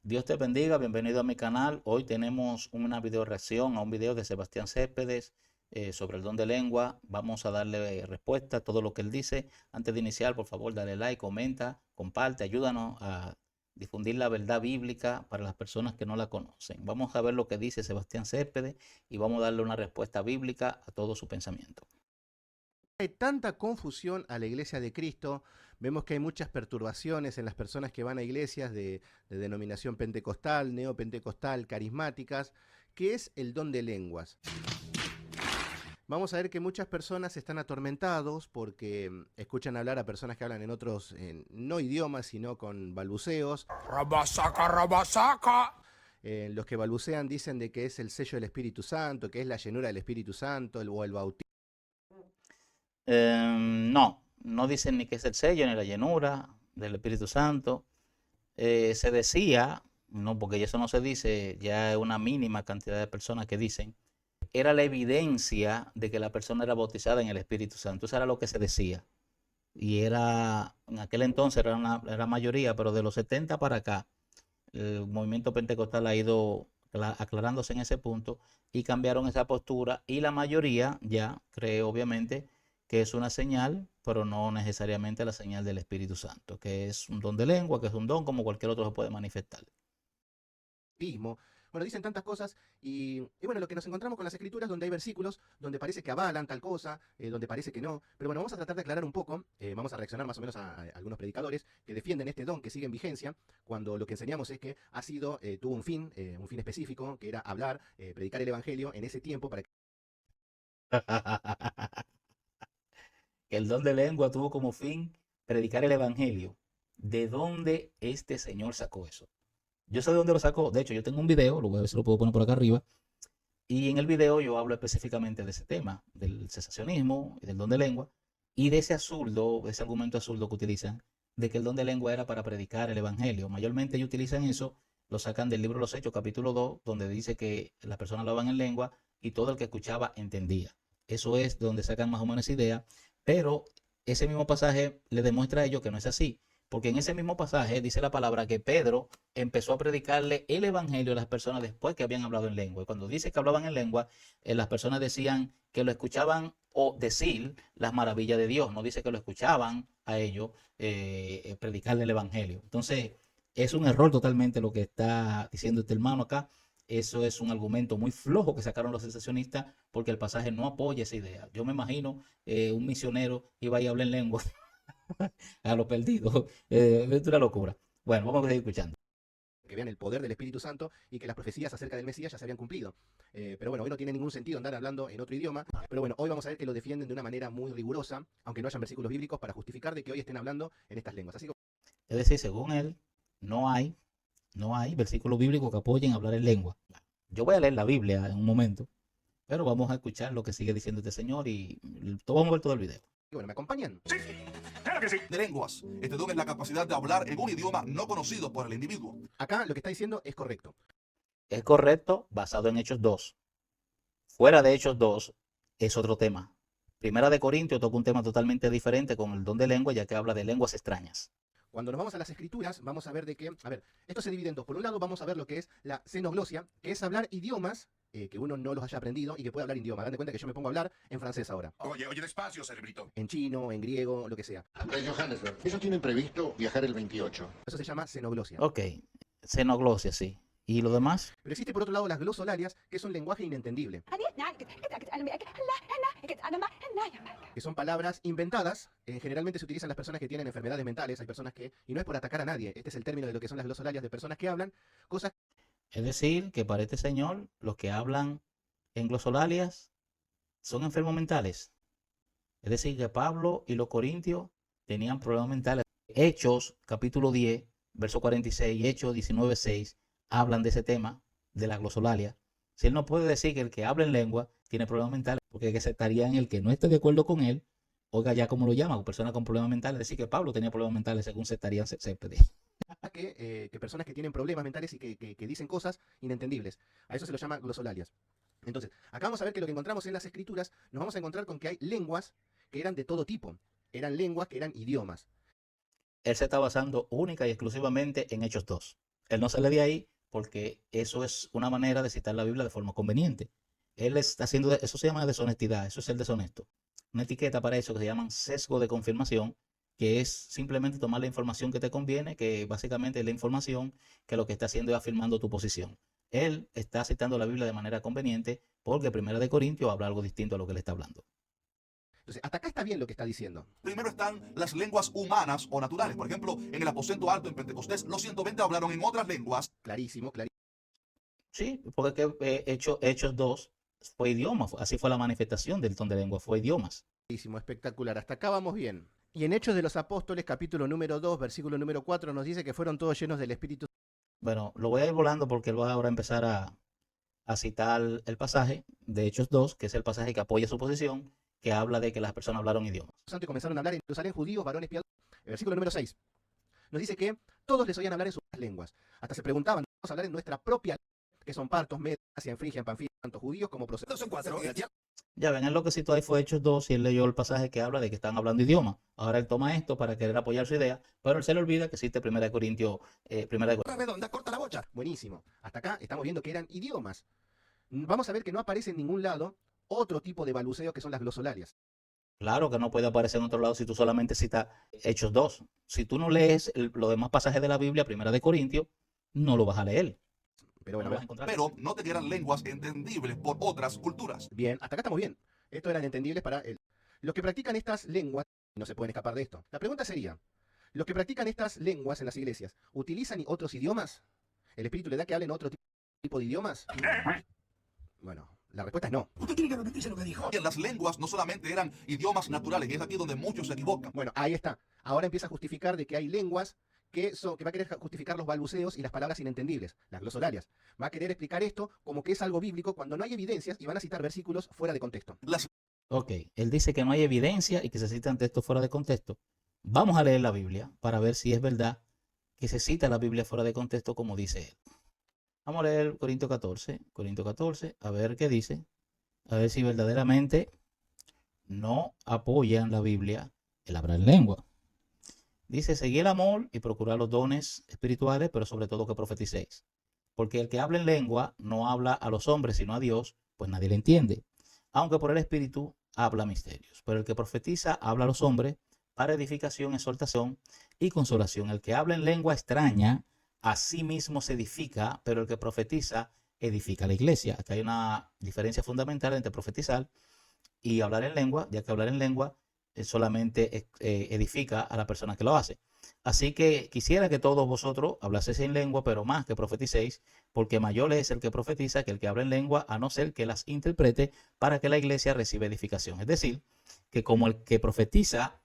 Dios te bendiga, bienvenido a mi canal. Hoy tenemos una video reacción a un video de Sebastián Céspedes sobre el don de lengua. Vamos a darle respuesta a todo lo que él dice. Antes de iniciar, por favor, dale like, comenta, comparte, ayúdanos a difundir la verdad bíblica para las personas que no la conocen. Vamos a ver lo que dice Sebastián Céspedes y vamos a darle una respuesta bíblica a todo su pensamiento. Hay tanta confusión a la iglesia de Cristo, vemos que hay muchas perturbaciones en las personas que van a iglesias de denominación pentecostal, neopentecostal, carismáticas, que es el don de lenguas. Vamos a ver que muchas personas están atormentados porque escuchan hablar a personas que hablan en otros, no idiomas, sino con balbuceos. Rabasaca, rabasaca. Los que balbucean dicen de que es el sello del Espíritu Santo, que es la llenura del Espíritu Santo o el bautismo. No dicen ni que es el sello ni la llenura del Espíritu Santo. Se decía, no, porque eso no se dice, ya es una mínima cantidad de personas que dicen, era la evidencia de que la persona era bautizada en el Espíritu Santo. Eso era lo que se decía. Y era, en aquel entonces era mayoría, pero de los 70 para acá, el movimiento pentecostal ha ido aclarándose en ese punto y cambiaron esa postura y la mayoría ya cree obviamente que es una señal, pero no necesariamente la señal del Espíritu Santo, que es un don de lengua, que es un don como cualquier otro se puede manifestar. Bueno, dicen tantas cosas y bueno, lo que nos encontramos con las escrituras donde hay versículos donde parece que avalan tal cosa, donde parece que no. Pero bueno, vamos a tratar de aclarar un poco, vamos a reaccionar más o menos a algunos predicadores que defienden este don que sigue en vigencia, cuando lo que enseñamos es que tuvo un fin específico, que era hablar, predicar el evangelio en ese tiempo para que Que el don de lengua tuvo como fin predicar el evangelio. ¿De dónde este señor sacó eso? Yo sé de dónde lo sacó. De hecho, yo tengo un video, lo voy a ver si lo puedo poner por acá arriba. Y en el video yo hablo específicamente de ese tema, del cesacionismo y del don de lengua, y de ese absurdo, ese argumento absurdo que utilizan, de que el don de lengua era para predicar el evangelio. Mayormente ellos utilizan eso, lo sacan del libro de los Hechos, capítulo 2, donde dice que las personas hablaban en lengua y todo el que escuchaba entendía. Eso es donde sacan más o menos esa idea, pero ese mismo pasaje le demuestra a ellos que no es así, porque en ese mismo pasaje dice la palabra que Pedro empezó a predicarle el evangelio a las personas después que habían hablado en lengua. Y cuando dice que hablaban en lengua, las personas decían que lo escuchaban o decir las maravillas de Dios. No dice que lo escuchaban a ellos predicarle el evangelio. Entonces, es un error totalmente lo que está diciendo este hermano acá. Eso es un argumento muy flojo que sacaron los sensacionistas porque el pasaje no apoya esa idea. Yo me imagino un misionero iba a hablar en lengua a lo perdido. Es una locura. Bueno, vamos a seguir escuchando. vean el poder del Espíritu Santo y que las profecías acerca del Mesías ya se habían cumplido. Pero bueno, hoy no tiene ningún sentido andar hablando en otro idioma, pero bueno, hoy vamos a ver que lo defienden de una manera muy rigurosa, aunque no hayan versículos bíblicos para justificar de que hoy estén hablando en estas lenguas. Así que Es decir, según él, no hay, no hay versículos bíblicos que apoyen hablar en lengua. Yo voy a leer la Biblia en un momento, pero vamos a escuchar lo que sigue diciendo este señor y vamos a ver todo el video. bueno, ¿me acompañan? Sí, claro que sí. De lenguas. Este don es la capacidad de hablar en un idioma no conocido por el individuo. Acá lo que está diciendo es correcto. Es correcto, basado en Hechos 2. Fuera de Hechos 2 es otro tema. Primera de Corintios toca un tema totalmente diferente con el don de lengua, ya que habla de lenguas extrañas. Cuando nos vamos a las escrituras, vamos a ver de que, a ver, esto se divide en dos. Por un lado, vamos a ver lo que es la xenoglosia, que es hablar idiomas que uno no los haya aprendido y que puede hablar idiomas. Dan de cuenta que yo me pongo a hablar en francés ahora, Oye, despacio, cerebrito. en chino, en griego, lo que sea. De Johannesburg. Ellos tienen previsto viajar el 28. Eso se llama xenoglosia. Ok, xenoglosia, sí. ¿Y lo demás? Pero existe por otro lado las glosolarias, que es un lenguaje inentendible, que son palabras inventadas. Generalmente se utilizan las personas que tienen enfermedades mentales. Hay personas que, y no es por atacar a nadie, este es el término de lo que son las glosolarias, de personas que hablan cosas. Es decir, que para este señor, los que hablan en glosolalias son enfermos mentales. Es decir, que Pablo y los corintios tenían problemas mentales. Hechos, capítulo 10, verso 46, y Hechos 19, 6, hablan de ese tema, de la glosolalia. Si él no puede decir que el que habla en lengua tiene problemas mentales, porque aceptaría en el que no esté de acuerdo con él, oiga ya como lo llaman, persona con problemas mentales, decir que Pablo tenía problemas mentales según sectarían Céspedes. Que personas que tienen problemas mentales y que dicen cosas inentendibles. A eso se lo llama glosolarias. Entonces, acá vamos a ver que lo que encontramos en las escrituras, nos vamos a encontrar con que hay lenguas que eran de todo tipo. Eran lenguas que eran idiomas. Él se está basando única y exclusivamente en Hechos 2. Él no sale de ahí porque eso es una manera de citar la Biblia de forma conveniente. Él está haciendo, eso se llama deshonestidad, eso es el deshonesto. Una etiqueta para eso que se llaman sesgo de confirmación, que es simplemente tomar la información que te conviene, que básicamente es la información que lo que está haciendo es afirmando tu posición. Él está citando la Biblia de manera conveniente porque Primera de Corintios habla algo distinto a lo que le está hablando. Entonces, hasta acá está bien lo que está diciendo. Primero están las lenguas humanas o naturales. Por ejemplo, en el aposento alto en Pentecostés, los 120 hablaron en otras lenguas. Clarísimo, Sí, porque Hechos 2 fue idioma, así fue la manifestación del don de lengua, fue idiomas. clarísimo, espectacular. Hasta acá vamos bien. Y en Hechos de los Apóstoles, capítulo número 2, versículo número 4, nos dice que fueron todos llenos del Espíritu. Bueno, lo voy a ir volando porque él va ahora a empezar a citar el pasaje de Hechos 2, que es el pasaje que apoya su posición, que habla de que las personas hablaron idiomas. Santo y comenzaron a hablar en Jerusalén judíos, varones piadosos. El versículo número 6 nos dice que todos les oían hablar en sus lenguas. Hasta se preguntaban, vamos a hablar en nuestra propia lengua, que son partos, medios, Asia, Frigia, Panfilia, tanto judíos como procedentes. Ya ven, él lo que citó ahí fue Hechos 2 y él leyó el pasaje que habla de que están hablando idioma. Ahora él toma esto para querer apoyar su idea, pero él se le olvida que existe 1 Corintios, 1 Corintios. Redonda, corta la bocha. Buenísimo. Hasta acá estamos viendo que eran idiomas. Vamos a ver que no aparece en ningún lado otro tipo de balbuceo que son las glosolarias. Claro que no puede aparecer en otro lado si tú solamente citas Hechos 2. Si tú no lees los demás pasajes de la Biblia, 1 Corintios, no lo vas a leer. Pero bueno, No lo vas a encontrar. Pero no te eran lenguas entendibles por otras culturas. bien, hasta acá estamos bien. Esto eran entendibles para él. Los que practican estas lenguas no se pueden escapar de esto. La pregunta sería, ¿los que practican estas lenguas en las iglesias utilizan otros idiomas? ¿El Espíritu le da que hablen otro tipo de idiomas? Bueno, la respuesta es no. Y en las lenguas no solamente eran idiomas naturales, y es aquí donde muchos se equivocan. Bueno, ahí está. Ahora empieza a justificar de que hay lenguas que va a querer justificar los balbuceos y las palabras inentendibles, las glosolarias. Va a querer explicar esto como que es algo bíblico cuando no hay evidencias y van a citar versículos fuera de contexto. Las Ok, él dice que no hay evidencia y que se citan textos fuera de contexto. Vamos a leer la Biblia para ver si es verdad que se cita la Biblia fuera de contexto como dice él. Vamos a leer Corintios 14, a ver qué dice, a ver si verdaderamente no apoyan la Biblia el hablar en lengua. Dice, seguid el amor y procurad los dones espirituales, pero sobre todo que profeticéis. Porque el que habla en lengua no habla a los hombres, sino a Dios, pues nadie le entiende. Aunque por el Espíritu habla misterios. Pero el que profetiza habla a los hombres para edificación, exhortación y consolación. El que habla en lengua extraña, a sí mismo se edifica, pero el que profetiza edifica a la iglesia. Acá hay una diferencia fundamental entre profetizar y hablar en lengua, ya que hablar en lengua solamente edifica a la persona que lo hace. Así que quisiera que todos vosotros hablaseis en lengua, pero más que profeticéis, porque mayor es el que profetiza que el que habla en lengua, a no ser que las interprete para que la iglesia reciba edificación. Es decir, que como el que profetiza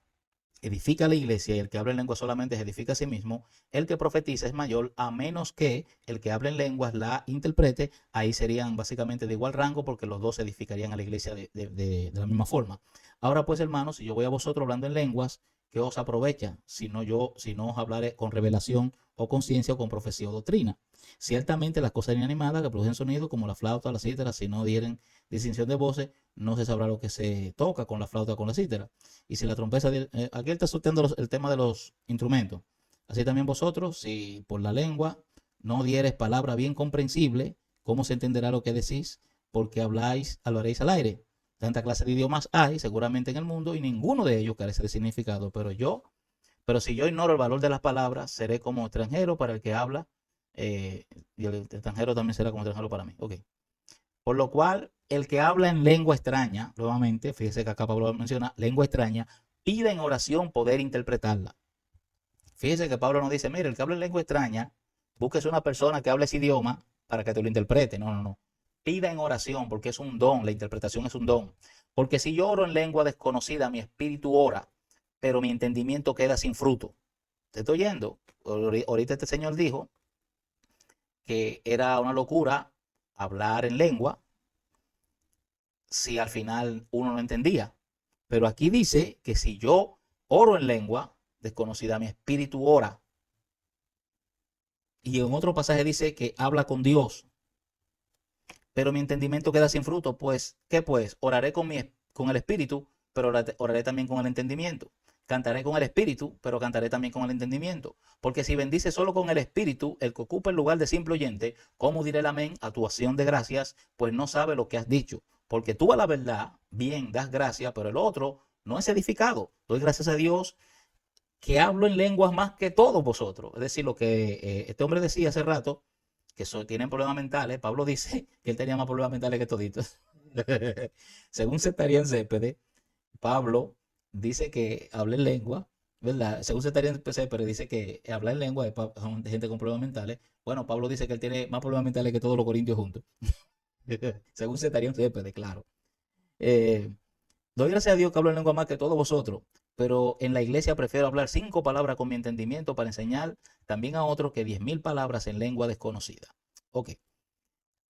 edifica a la iglesia y el que habla en lengua solamente se edifica a sí mismo, el que profetiza es mayor, a menos que el que habla en lenguas la interprete. Ahí serían básicamente de igual rango porque los dos edificarían a la iglesia de la misma forma. Ahora pues, hermanos, si yo voy a vosotros hablando en lenguas, ¿qué os aprovecha? Si no os hablaré con revelación o con ciencia o con profecía o doctrina. Ciertamente las cosas inanimadas que producen sonido, como la flauta, la cítara, si no dieren distinción de voces, no se sabrá lo que se toca con la flauta o con la cítara. Y si la trompeta, aquí él está sorteando el tema de los instrumentos. Así también vosotros, si por la lengua no dieres palabra bien comprensible, ¿cómo se entenderá lo que decís? Porque hablaréis al aire. Tanta clase de idiomas hay seguramente en el mundo y ninguno de ellos carece de significado. Pero si yo ignoro el valor de las palabras, seré como extranjero para el que habla, y el extranjero también será como extranjero para mí. Ok. Por lo cual, el que habla en lengua extraña, nuevamente, fíjese que acá Pablo menciona lengua extraña, pide en oración poder interpretarla. Fíjese que Pablo nos dice, mire, el que habla en lengua extraña, búsquese una persona que hable ese idioma para que te lo interprete. No. Pida en oración porque es un don, la interpretación es un don. Porque si yo oro en lengua desconocida, mi espíritu ora, pero mi entendimiento queda sin fruto. ¿Te estoy oyendo? Ahorita este señor dijo que era una locura hablar en lengua si al final uno no entendía. Pero aquí dice que si yo oro en lengua desconocida, mi espíritu ora. Y en otro pasaje dice que habla con Dios, pero mi entendimiento queda sin fruto. Pues, ¿qué pues? Oraré con el espíritu, pero oraré también con el entendimiento. cantaré con el espíritu, pero cantaré también con el entendimiento. Porque si bendices solo con el espíritu, el que ocupa el lugar de simple oyente, ¿cómo diré el amén a tu acción de gracias? Pues no sabe lo que has dicho. Porque tú a la verdad, bien, das gracias, pero el otro no es edificado. Doy gracias a Dios que hablo en lenguas más que todos vosotros. Es decir, lo que este hombre decía hace rato, que tienen problemas mentales. Pablo dice que él tenía más problemas mentales que toditos. Según Setarián Cépede, Pablo dice que habla en lengua, ¿verdad? Según Setarián Cépede dice que habla en lengua de gente con problemas mentales. Bueno, Pablo dice que él tiene más problemas mentales que todos los corintios juntos. Según Setarián Cépede, claro. Eh, Doy gracias a Dios que hablo en lengua más que todos vosotros, pero en la iglesia prefiero hablar 5 palabras con mi entendimiento para enseñar también a otros que 10.000 palabras en lengua desconocida. Ok,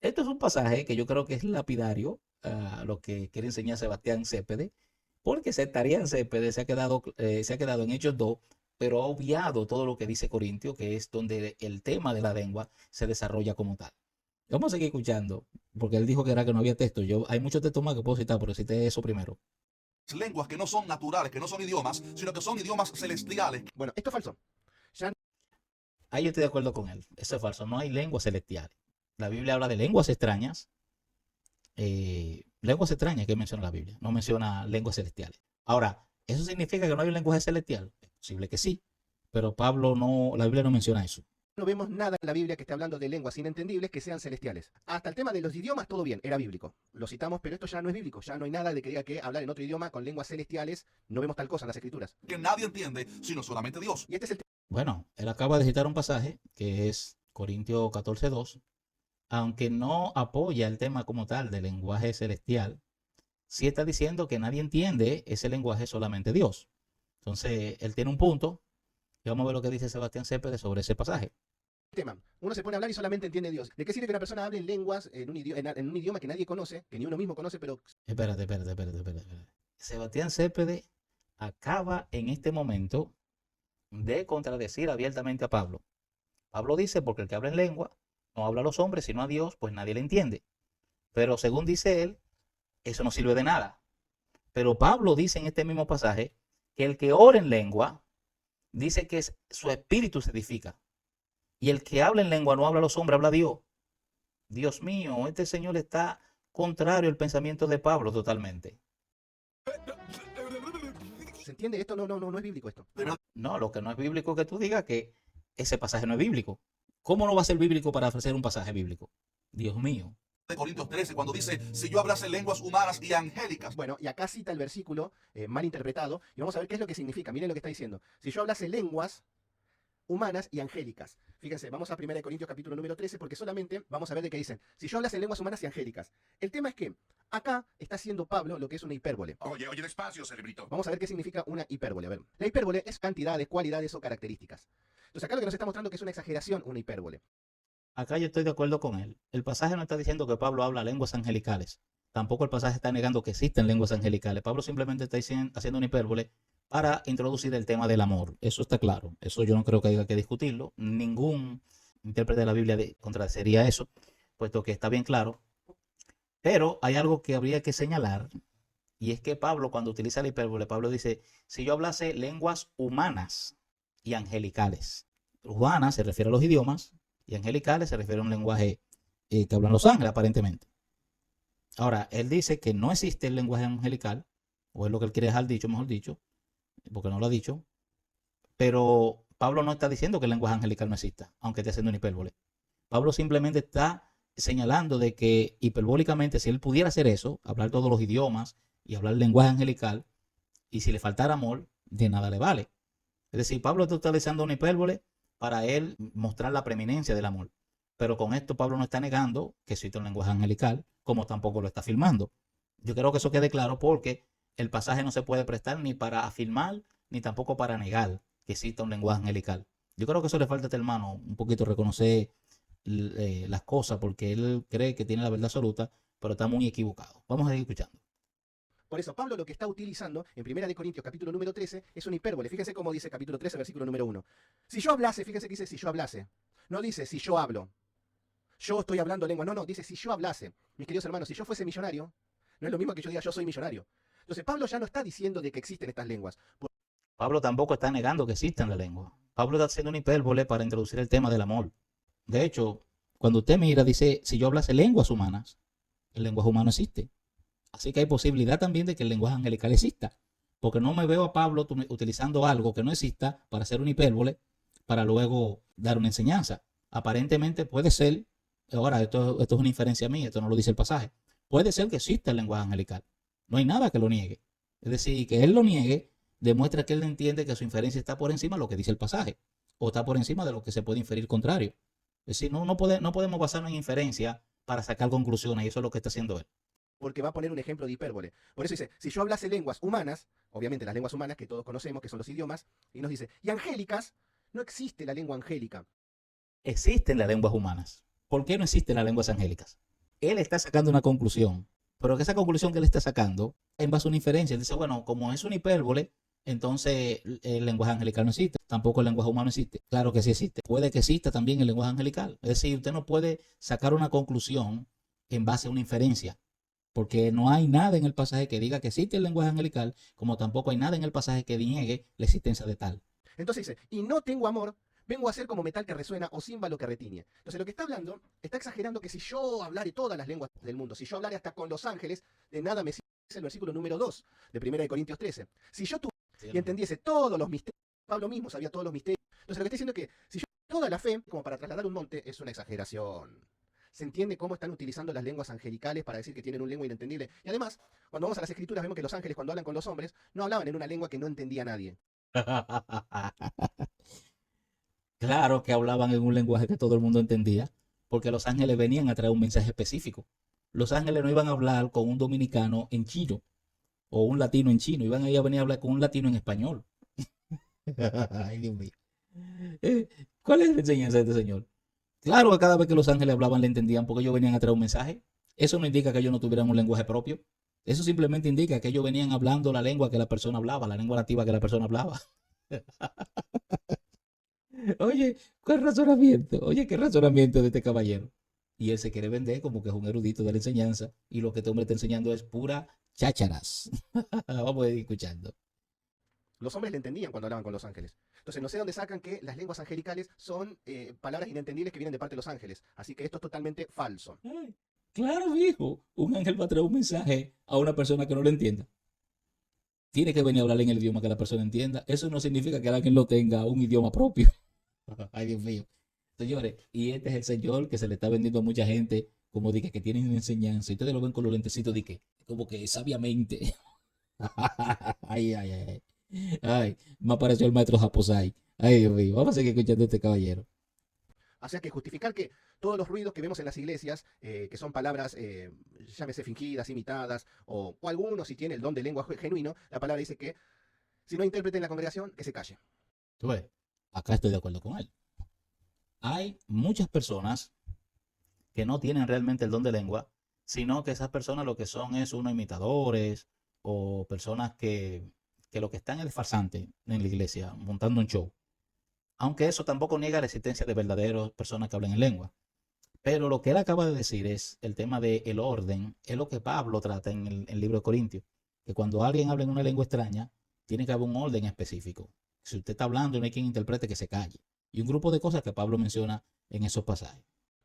esto es un pasaje que yo creo que es lapidario a lo que quiere enseñar Sebastián Cépede, porque Setarián Cépede se ha quedado en Hechos 2, pero ha obviado todo lo que dice Corintio, que es donde el tema de la lengua se desarrolla como tal. Vamos a seguir escuchando, porque él dijo que era que no había texto. Hay muchos textos más que puedo citar, pero cité eso primero. Lenguas que no son naturales, que no son idiomas, sino que son idiomas celestiales. Bueno, esto es falso. Ahí yo estoy de acuerdo con él. Eso es falso. No hay lenguas celestiales. La Biblia habla de lenguas extrañas. Lenguas extrañas que menciona la Biblia. No menciona lenguas celestiales. Ahora, ¿eso significa que no hay un lenguaje celestial? Es posible que sí. Pero la Biblia no menciona eso. No vemos nada en la Biblia que esté hablando de lenguas inentendibles que sean celestiales. Hasta el tema de los idiomas, todo bien, era bíblico. Lo citamos, pero esto ya no es bíblico. Ya no hay nada de que diga que hablar en otro idioma con lenguas celestiales. No vemos tal cosa en las escrituras. Que nadie entiende, sino solamente Dios. Y este es el Bueno, él acaba de citar un pasaje que es Corintios 14:2. Aunque no apoya el tema como tal del lenguaje celestial, sí está diciendo que nadie entiende ese lenguaje, solamente Dios. Entonces, él tiene un punto. Y vamos a ver lo que dice Sebastián Cépede sobre ese pasaje. tema. Uno se pone a hablar y solamente entiende Dios. ¿De qué sirve que una persona hable en lenguas, en un idioma que nadie conoce, que ni uno mismo conoce, pero... Espérate. Sebastián Cépede acaba en este momento de contradecir abiertamente a Pablo. Pablo dice, porque el que habla en lengua no habla a los hombres, sino a Dios, pues nadie le entiende. Pero según dice él, eso no sirve de nada. Pero Pablo dice en este mismo pasaje que el que ora en lengua, dice que su espíritu se edifica. Y el que habla en lengua no habla a los hombres, habla a Dios. Dios mío, este señor está contrario al pensamiento de Pablo totalmente. ¿Se entiende? Esto no es bíblico esto. No, lo que no es bíblico es que tú digas que ese pasaje no es bíblico. ¿Cómo no va a ser bíblico para ofrecer un pasaje bíblico? Dios mío. De Corintios 13, cuando dice, si yo hablase lenguas humanas y angélicas. Bueno, y acá cita el versículo mal interpretado, y vamos a ver qué es lo que significa. Miren lo que está diciendo. Si yo hablase lenguas humanas y angélicas. Fíjense, vamos a 1 Corintios capítulo número 13, porque solamente vamos a ver de qué dicen. Si yo hablase lenguas humanas y angélicas. El tema es que acá está haciendo Pablo lo que es una hipérbole. Oye, despacio, cerebrito. Vamos a ver qué significa una hipérbole. A ver, la hipérbole es cantidades, cualidades o características. Entonces acá lo que nos está mostrando que es una exageración, una hipérbole. Acá yo estoy de acuerdo con él. El pasaje no está diciendo que Pablo habla lenguas angelicales. Tampoco el pasaje está negando que existen lenguas angelicales. Pablo simplemente está haciendo una hipérbole para introducir el tema del amor. Eso está claro. Eso yo no creo que haya que discutirlo. Ningún intérprete de la Biblia contradeciría eso, puesto que está bien claro. Pero hay algo que habría que señalar, y es que Pablo, cuando utiliza la hipérbole, Pablo dice, si yo hablase lenguas humanas y angelicales. Humanas se refiere a los idiomas, y angelicales se refiere a un lenguaje que hablan los ángeles, aparentemente. Ahora, él dice que no existe el lenguaje angelical, o es lo que él quiere dejar dicho, mejor dicho, porque no lo ha dicho. Pero Pablo no está diciendo que el lenguaje angelical no exista, aunque esté haciendo una hipérbole. Pablo simplemente está señalando de que hiperbólicamente, si él pudiera hacer eso, hablar todos los idiomas y hablar el lenguaje angelical, y si le faltara amor, de nada le vale. Es decir, Pablo está utilizando una hipérbole para él mostrar la preeminencia del amor. Pero con esto Pablo no está negando que existe un lenguaje angelical, como tampoco lo está afirmando. Yo creo que eso quede claro porque el pasaje no se puede prestar ni para afirmar, ni tampoco para negar que exista un lenguaje angelical. Yo creo que eso le falta a este hermano un poquito reconocer las cosas, porque él cree que tiene la verdad absoluta, pero está muy equivocado. Vamos a seguir escuchando. Por eso Pablo lo que está utilizando en 1 Corintios capítulo número 13 es una hipérbole. Fíjense cómo dice capítulo 13, versículo número 1. Si yo hablase, fíjense que dice si yo hablase. No dice si yo hablo. Yo estoy hablando lengua. No, dice si yo hablase. Mis queridos hermanos, si yo fuese millonario, no es lo mismo que yo diga yo soy millonario. Entonces Pablo ya no está diciendo de que existen estas lenguas. Pablo tampoco está negando que exista en la lengua. Pablo está haciendo una hipérbole para introducir el tema del amor. De hecho, cuando usted mira, dice, si yo hablase lenguas humanas, el lenguaje humano existe. Así que hay posibilidad también de que el lenguaje angelical exista. Porque no me veo a Pablo utilizando algo que no exista para hacer una hipérbole, para luego dar una enseñanza. Aparentemente puede ser, ahora esto es una inferencia mía, esto no lo dice el pasaje, puede ser que exista el lenguaje angelical. No hay nada que lo niegue. Es decir, que él lo niegue demuestra que él entiende que su inferencia está por encima de lo que dice el pasaje, o está por encima de lo que se puede inferir contrario. Es decir, no podemos basarnos en inferencia para sacar conclusiones, y eso es lo que está haciendo él. Porque va a poner un ejemplo de hipérbole. Por eso dice, si yo hablase lenguas humanas, obviamente las lenguas humanas que todos conocemos, que son los idiomas, y nos dice, y angélicas, no existe la lengua angélica. Existen las lenguas humanas. ¿Por qué no existen las lenguas angélicas? Él está sacando una conclusión, pero que esa conclusión que él está sacando en base a una inferencia. Él dice, bueno, como es una hipérbole, entonces el lenguaje angelical no existe, tampoco el lenguaje humano existe. Claro que sí existe. Puede que exista también el lenguaje angelical. Es decir, usted no puede sacar una conclusión en base a una inferencia, porque no hay nada en el pasaje que diga que existe el lenguaje angelical, como tampoco hay nada en el pasaje que niegue la existencia de tal. Entonces dice, y no tengo amor, vengo a ser como metal que resuena o címbalo que retiñe. Entonces lo que está hablando, está exagerando que si yo hablare todas las lenguas del mundo, si yo hablare hasta con los ángeles, de nada me sirve el versículo número 2 de 1 Corintios 13. Si yo y entendiese todos los misterios, Pablo mismo sabía todos los misterios. Entonces lo que está diciendo es que si yo toda la fe, como para trasladar un monte, es una exageración. Se entiende cómo están utilizando las lenguas angelicales para decir que tienen un lengua inentendible. Y además, cuando vamos a las escrituras, vemos que los ángeles cuando hablan con los hombres, no hablaban en una lengua que no entendía nadie. Claro que hablaban en un lenguaje que todo el mundo entendía, porque los ángeles venían a traer un mensaje específico. Los ángeles no iban a hablar con un dominicano en chino o un latino en chino, iban a ir a venir a hablar con un latino en español. Ay, Dios mío. ¿Cuál es la enseñanza de este señor? Claro que cada vez que los ángeles hablaban le entendían porque ellos venían a traer un mensaje. Eso no indica que ellos no tuvieran un lenguaje propio. Eso simplemente indica que ellos venían hablando la lengua que la persona hablaba, la lengua nativa que la persona hablaba. Oye, qué razonamiento de este caballero. Y él se quiere vender como que es un erudito de la enseñanza y lo que este hombre está enseñando es pura chácharas. Vamos a ir escuchando. Los hombres le entendían cuando hablaban con los ángeles. Entonces no sé dónde sacan que las lenguas angelicales son palabras inentendibles que vienen de parte de los ángeles. Así que esto es totalmente falso. Ay, claro, viejo. Un ángel va a traer un mensaje a una persona que no lo entienda. Tiene que venir a hablar en el idioma que la persona entienda. Eso no significa que el ángel no tenga un idioma propio. Ay, Dios mío. Señores, y este es el señor que se le está vendiendo a mucha gente, como dije, que tienen enseñanza. Y ustedes lo ven con los lentecitos de que, como que sabiamente. Ay, ay, ay. Ay, me apareció el maestro Japosai. Ay, Dios mío. Vamos a seguir escuchando a este caballero. O sea que justificar que todos los ruidos que vemos en las iglesias, que son palabras, llámese fingidas, imitadas, o algunos si tiene el don de lengua genuino, la palabra dice que si no hay intérprete en la congregación, que se calle. ¿Tú ves? Acá estoy de acuerdo con él. Hay muchas personas que no tienen realmente el don de lengua, sino que esas personas lo que son es unos imitadores o personas que lo que están es farsante en la iglesia, montando un show. Aunque eso tampoco niega la existencia de verdaderas personas que hablan en lengua. Pero lo que él acaba de decir es el tema del orden, es lo que Pablo trata en el libro de Corintios, que cuando alguien habla en una lengua extraña, tiene que haber un orden específico. Si usted está hablando y no hay quien interprete, que se calle. Y un grupo de cosas que Pablo menciona en esos pasajes.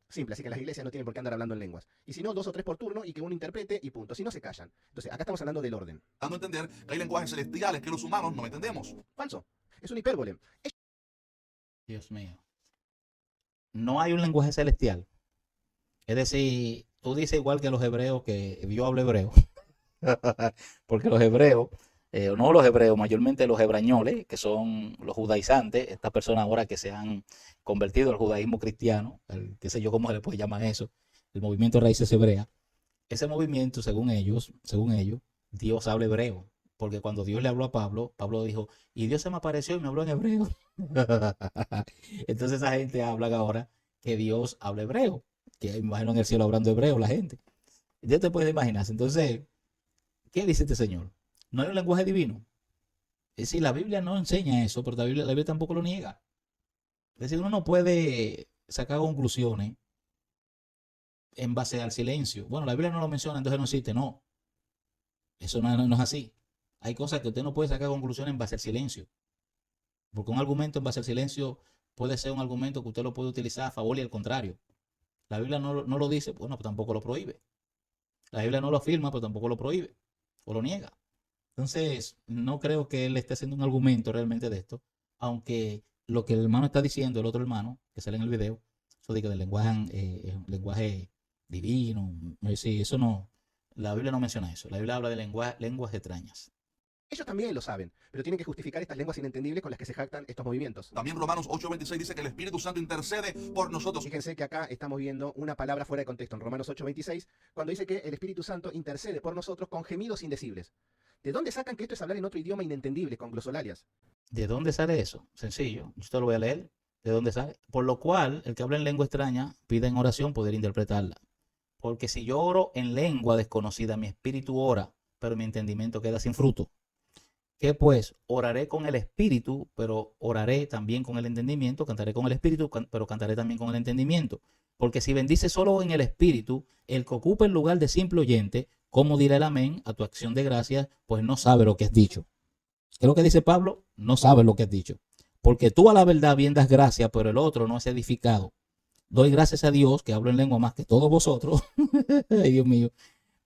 Simple, así que las iglesias no tienen por qué andar hablando en lenguas. Y si no, 2 o 3 por turno y que uno interprete y punto. Si no, se callan. Entonces, acá estamos hablando del orden. Dando a entender que hay lenguajes celestiales que los humanos no entendemos. Falso. Es una hipérbole. Dios mío. No hay un lenguaje celestial. Es decir, tú dices igual que los hebreos que yo hablo hebreo. Porque los hebreos, no los hebreos, mayormente los hebrañoles, que son los judaizantes, estas personas ahora que se han convertido al judaísmo cristiano, qué sé yo cómo se le puede llamar eso, el movimiento Raíces Hebreas. Ese movimiento, según ellos, Dios habla hebreo. Porque cuando Dios le habló a Pablo, Pablo dijo, y Dios se me apareció y me habló en hebreo. Entonces esa gente habla ahora que Dios habla hebreo. Que imagino en el cielo hablando hebreo la gente. Ya te puedes imaginar. Entonces, ¿qué dice este señor? No hay un lenguaje divino. Es decir, la Biblia no enseña eso, pero la Biblia tampoco lo niega. Es decir, uno no puede sacar conclusiones en base al silencio. Bueno, la Biblia no lo menciona, entonces no existe. No. Eso no es así. Hay cosas que usted no puede sacar conclusiones en base al silencio. Porque un argumento en base al silencio puede ser un argumento que usted lo puede utilizar a favor y al contrario. La Biblia no lo dice, bueno, pues tampoco lo prohíbe. La Biblia no lo afirma, pero tampoco lo prohíbe o lo niega. Entonces, no creo que él esté haciendo un argumento realmente de esto, aunque lo que el hermano está diciendo, el otro hermano que sale en el video, eso de que del lenguaje divino, sí, eso no, la Biblia no menciona eso. La Biblia habla de lenguas extrañas. Ellos también lo saben, pero tienen que justificar estas lenguas inentendibles con las que se jactan estos movimientos. También Romanos 8:26 dice que el Espíritu Santo intercede por nosotros. Fíjense que acá estamos viendo una palabra fuera de contexto en Romanos 8:26, cuando dice que el Espíritu Santo intercede por nosotros con gemidos indecibles. ¿De dónde sacan que esto es hablar en otro idioma inentendible, con glosolalias? ¿De dónde sale eso? Sencillo, yo te lo voy a leer. ¿De dónde sale? Por lo cual, el que habla en lengua extraña pide en oración poder interpretarla. Porque si yo oro en lengua desconocida, mi espíritu ora, pero mi entendimiento queda sin fruto. ¿Qué pues? Oraré con el espíritu, pero oraré también con el entendimiento, cantaré con el espíritu, pero cantaré también con el entendimiento. Porque si bendice solo en el espíritu, el que ocupa el lugar de simple oyente, ¿cómo dirá el amén a tu acción de gracias? Pues no sabe lo que has dicho. ¿Qué es lo que dice Pablo? No sabe lo que has dicho. Porque tú a la verdad bien das gracias, pero el otro no es edificado. Doy gracias a Dios, que hablo en lengua más que todos vosotros. Ay, Dios mío.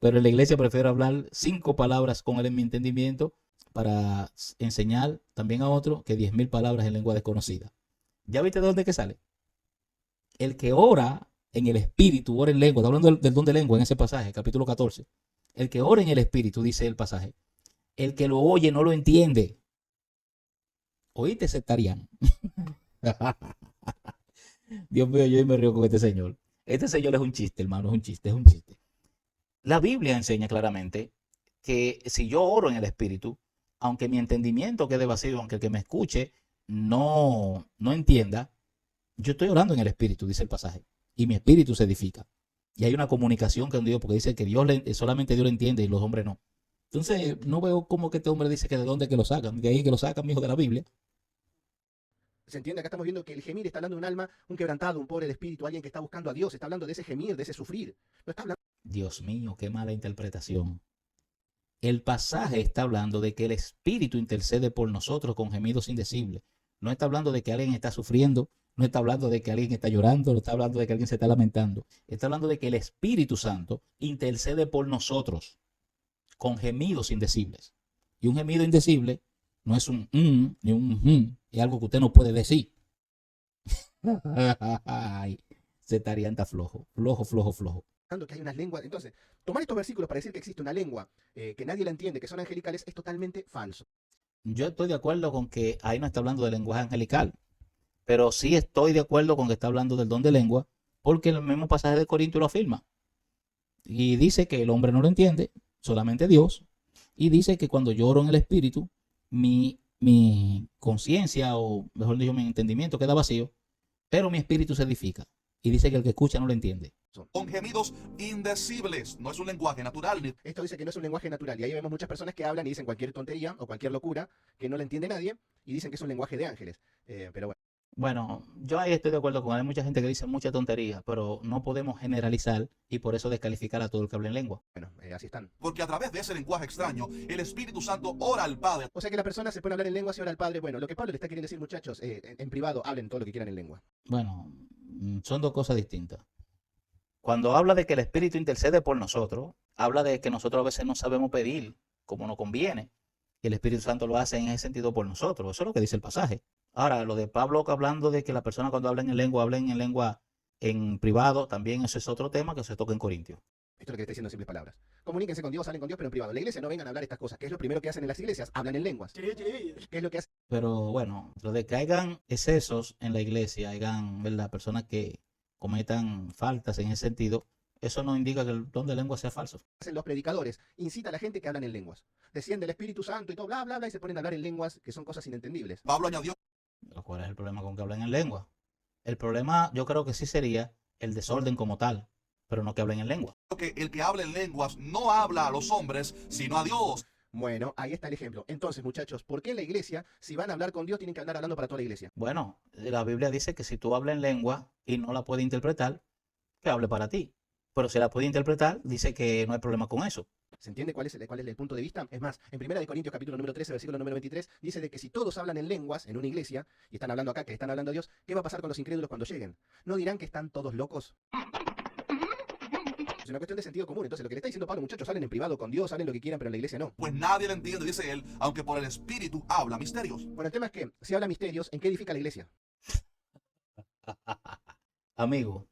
Pero en la iglesia prefiero hablar 5 palabras con él en mi entendimiento para enseñar también a otro que 10,000 palabras en lengua desconocida. ¿Ya viste de dónde que sale? El que ora en el espíritu, ora en lengua. Está hablando del don de lengua en ese pasaje, capítulo 14. El que ora en el espíritu, dice el pasaje. El que lo oye no lo entiende. ¿Oíste, sectariano? Dios mío, yo me río con este señor. Este señor es un chiste, hermano, es un chiste, es un chiste. La Biblia enseña claramente que si yo oro en el espíritu, aunque mi entendimiento quede vacío, aunque el que me escuche no entienda, yo estoy orando en el espíritu, dice el pasaje, y mi espíritu se edifica. Y hay una comunicación con Dios, porque dice que solamente Dios lo entiende y los hombres no. Entonces, no veo cómo que este hombre dice que de dónde que lo sacan. De ahí que lo sacan, mijo, de la Biblia. ¿Se entiende? Acá estamos viendo que el gemir está hablando de un alma, un quebrantado, un pobre de espíritu, alguien que está buscando a Dios. Está hablando de ese gemir, de ese sufrir. No está hablando. Dios mío, qué mala interpretación. El pasaje está hablando de que el Espíritu intercede por nosotros con gemidos indecibles. No está hablando de que alguien está sufriendo, no está hablando de que alguien está llorando, no está hablando de que alguien se está lamentando. Está hablando de que el Espíritu Santo intercede por nosotros con gemidos indecibles. Y un gemido indecible no es un ni un es algo que usted no puede decir. Ay, se estaría anta flojo. Que hay unas lenguas. Entonces, tomar estos versículos para decir que existe una lengua que nadie la entiende, que son angelicales, es totalmente falso. Yo estoy de acuerdo con que ahí no está hablando de lenguaje angelical, pero sí estoy de acuerdo con que está hablando del don de lengua, porque el mismo pasaje de Corinto lo afirma. Y dice que el hombre no lo entiende, solamente Dios. Y dice que cuando yo oro en el Espíritu, mi conciencia, o mejor dicho, mi entendimiento queda vacío, pero mi espíritu se edifica. Y dice que el que escucha no lo entiende. Con gemidos indecibles. No es un lenguaje natural. Esto dice que no es un lenguaje natural. Y ahí vemos muchas personas que hablan y dicen cualquier tontería o cualquier locura que no le entiende nadie y dicen que es un lenguaje de ángeles. Pero bueno. Bueno, yo ahí estoy de acuerdo con él. Hay mucha gente que dice mucha tontería, pero no podemos generalizar y por eso descalificar a todo el que hable en lengua. Bueno, así están. Porque a través de ese lenguaje extraño, el Espíritu Santo ora al Padre. O sea que la persona se pone a hablar en lengua y ora al Padre. Bueno, lo que Pablo le está queriendo decir, muchachos, en privado, hablen todo lo que quieran en lengua. Bueno, son dos cosas distintas. Cuando habla de que el Espíritu intercede por nosotros, habla de que nosotros a veces no sabemos pedir como nos conviene. Y el Espíritu Santo lo hace en ese sentido por nosotros. Eso es lo que dice el pasaje. Ahora, lo de Pablo hablando de que la persona cuando hablen en lengua en privado, también ese es otro tema que se toca en Corintios. Esto es lo que está diciendo en simples palabras. Comuníquense con Dios, hablen con Dios, pero en privado. En la iglesia no vengan a hablar estas cosas, que es lo primero que hacen en las iglesias, hablan en lenguas. ¿Qué es lo que hacen? Pero bueno, lo de que hayan excesos en la iglesia, hayan, ¿verdad?, personas que cometan faltas en ese sentido, eso no indica que el don de lengua sea falso. Hacen los predicadores, incita a la gente que hablan en lenguas. Desciende el Espíritu Santo y todo, bla, bla, bla, y se ponen a hablar en lenguas que son cosas inentendibles. Pablo añadió ¿Cuál es el problema con que hablen en lengua? El problema yo creo que sí sería el desorden como tal, pero no que hablen en lengua. que el que habla en lenguas no habla a los hombres, sino a Dios. Bueno, ahí está el ejemplo. Entonces, muchachos, ¿por qué en la iglesia, si van a hablar con Dios, tienen que andar hablando para toda la iglesia? Bueno, la Biblia dice que si tú hablas en lengua y no la puedes interpretar, que hable para ti. Pero si la puede interpretar, dice que no hay problema con eso. ¿Se entiende cuál es el punto de vista? Es más, en 1 Corintios capítulo número 13, versículo número 23, dice de que si todos hablan en lenguas en una iglesia, y están hablando acá, que están hablando a Dios, ¿qué va a pasar con los incrédulos cuando lleguen? ¿No dirán que están todos locos? Es una cuestión de sentido común. Entonces, lo que le está diciendo Pablo, muchachos, hablen en privado con Dios, hablen lo que quieran, pero en la iglesia no. Pues nadie le entiende, dice él, aunque por el Espíritu habla misterios. Bueno, el tema es que, si habla misterios, ¿en qué edifica la iglesia? Amigo,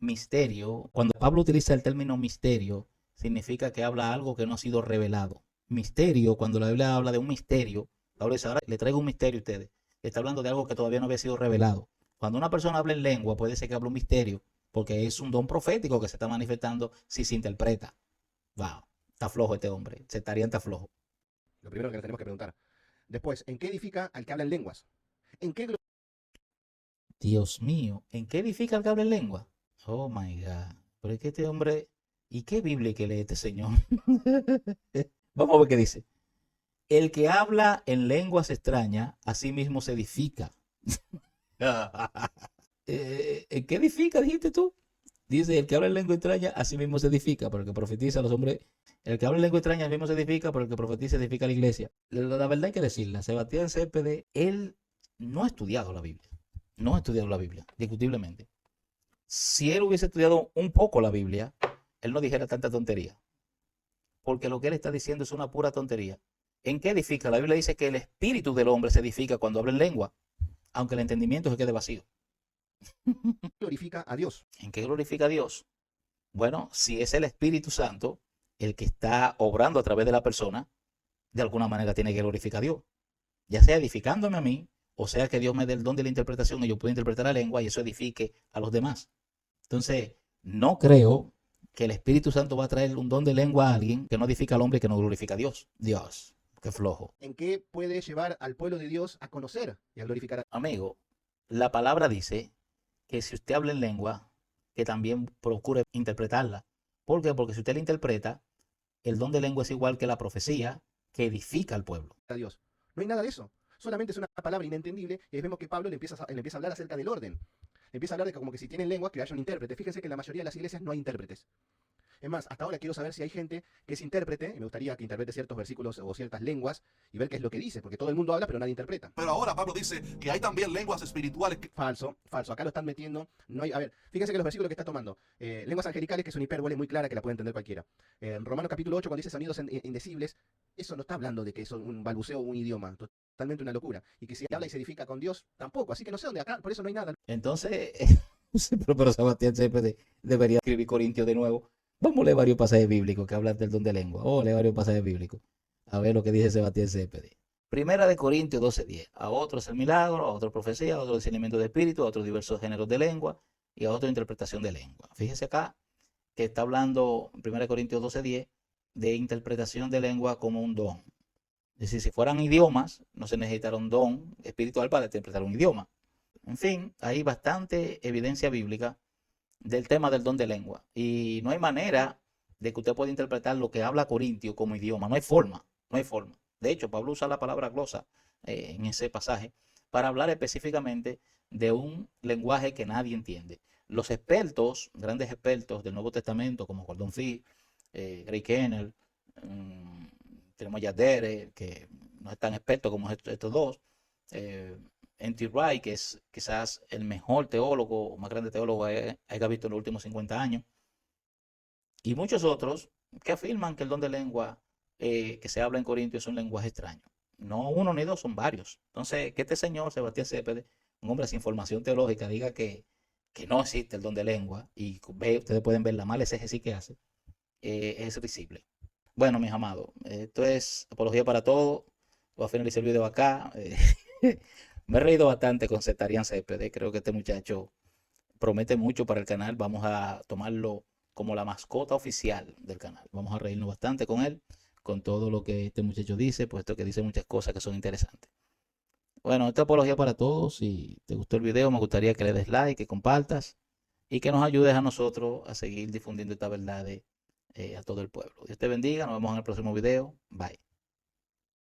misterio, cuando Pablo utiliza el término misterio, significa que habla algo que no ha sido revelado. Misterio, cuando la Biblia habla de un misterio, Pablo dice, ahora le traigo un misterio a ustedes. Está hablando de algo que todavía no había sido revelado. Cuando una persona habla en lengua, puede ser que hable un misterio, porque es un don profético que se está manifestando si se interpreta. Wow, está flojo este hombre, se estaría está flojo. Lo primero que nos tenemos que preguntar. Después, ¿en qué edifica al que habla en lenguas? ¿En qué Dios mío, ¿en qué edifica el que habla en lengua? Oh my God, pero es que este hombre, ¿y qué Biblia que lee este señor? Vamos a ver qué dice. El que habla en lenguas extrañas, a sí mismo se edifica. ¿En qué edifica, dijiste tú? Dice, el que habla en lengua extraña, a sí mismo se edifica, pero el que profetiza a los hombres. El que habla en lengua extraña, a sí mismo se edifica, pero el que profetiza edifica la iglesia. La verdad hay que decirla, Sebastián Cépede, él no ha estudiado la Biblia. No ha estudiado la Biblia, discutiblemente. Si él hubiese estudiado un poco la Biblia, él no dijera tanta tontería. Porque lo que él está diciendo es una pura tontería. ¿En qué edifica? La Biblia dice que el espíritu del hombre se edifica cuando habla en lengua, aunque el entendimiento se quede vacío. glorifica a Dios? ¿En qué glorifica a Dios? Bueno, si es el Espíritu Santo el que está obrando a través de la persona, de alguna manera tiene que glorificar a Dios. Ya sea edificándome a mí, o sea que Dios me dé el don de la interpretación y yo puedo interpretar la lengua y eso edifique a los demás. Entonces, no creo que el Espíritu Santo va a traer un don de lengua a alguien que no edifica al hombre y que no glorifica a Dios. Dios, qué flojo. ¿En qué puede llevar al pueblo de Dios a conocer y a glorificar a Dios? Amigo, la palabra dice que si usted habla en lengua, que también procure interpretarla. ¿Por qué? Porque si usted la interpreta, el don de lengua es igual que la profecía que edifica al pueblo. Dios? No hay nada de eso. Solamente es una palabra inentendible y ahí vemos que Pablo le empieza a hablar acerca del orden. Le empieza a hablar de que como que si tienen lengua, que haya un intérprete. Fíjense que en la mayoría de las iglesias no hay intérpretes. Es más, hasta ahora quiero saber si hay gente que es intérprete, y me gustaría que interprete ciertos versículos o ciertas lenguas y ver qué es lo que dice, porque todo el mundo habla, pero nadie interpreta. Pero ahora Pablo dice que hay también lenguas espirituales que... Falso, falso. Acá lo están metiendo. No hay, a ver, fíjense que los versículos que está tomando, lenguas angelicales, que es una hipérbole muy clara que la puede entender cualquiera. En Romanos capítulo 8, cuando dice sonidos indecibles, eso no está hablando de que es un balbuceo o un idioma. Totalmente una locura. Y que si habla y se edifica con Dios, tampoco. Así que no sé dónde acá, por eso no hay nada. Entonces, pero Sebastián siempre debería escribir Corintios de nuevo. Vamos a leer varios pasajes bíblicos que hablan del don de lengua. Vamos a leer varios pasajes bíblicos. A ver lo que dice Sebastián Cépede. Primera de Corintios 12:10. A otros el milagro, a otros profecía, a otros discernimiento de espíritu, a otros diversos géneros de lengua y a otros interpretación de lengua. Fíjese acá que está hablando en 1 Corintios 12:10 de interpretación de lengua como un don. Es decir, si fueran idiomas, no se necesitaría un don espiritual para interpretar un idioma. En fin, hay bastante evidencia bíblica del tema del don de lengua. Y no hay manera de que usted pueda interpretar lo que habla Corintio como idioma. No hay forma, no hay forma. De hecho, Pablo usa la palabra glosa en ese pasaje para hablar específicamente de un lenguaje que nadie entiende. Los expertos, grandes expertos del Nuevo Testamento, como Gordon Fee, Greg Kennel, tenemos Yadere, que no es tan experto como estos dos, N.T. Wright, que es quizás el mejor teólogo, o más grande teólogo que haya visto en los últimos 50 años, y muchos otros que afirman que el don de lengua que se habla en Corintios es un lenguaje extraño. No uno ni dos, son varios. Entonces, que este señor, Sebastián Cépede, un hombre sin formación teológica, diga que no existe el don de lengua, y ustedes pueden ver la mala exégesis que hace, es visible. Bueno, mis amados, esto es Apología para Todos. Voy a finalizar el video acá. Me he reído bastante con Sebastián Cépede. Creo que este muchacho promete mucho para el canal. Vamos a tomarlo como la mascota oficial del canal. Vamos a reírnos bastante con él, con todo lo que este muchacho dice, puesto que dice muchas cosas que son interesantes. Bueno, esta Apología para Todos. Si te gustó el video, me gustaría que le des like, que compartas y que nos ayudes a nosotros a seguir difundiendo esta verdad a todo el pueblo. Dios te bendiga. Nos vemos en el próximo video. Bye.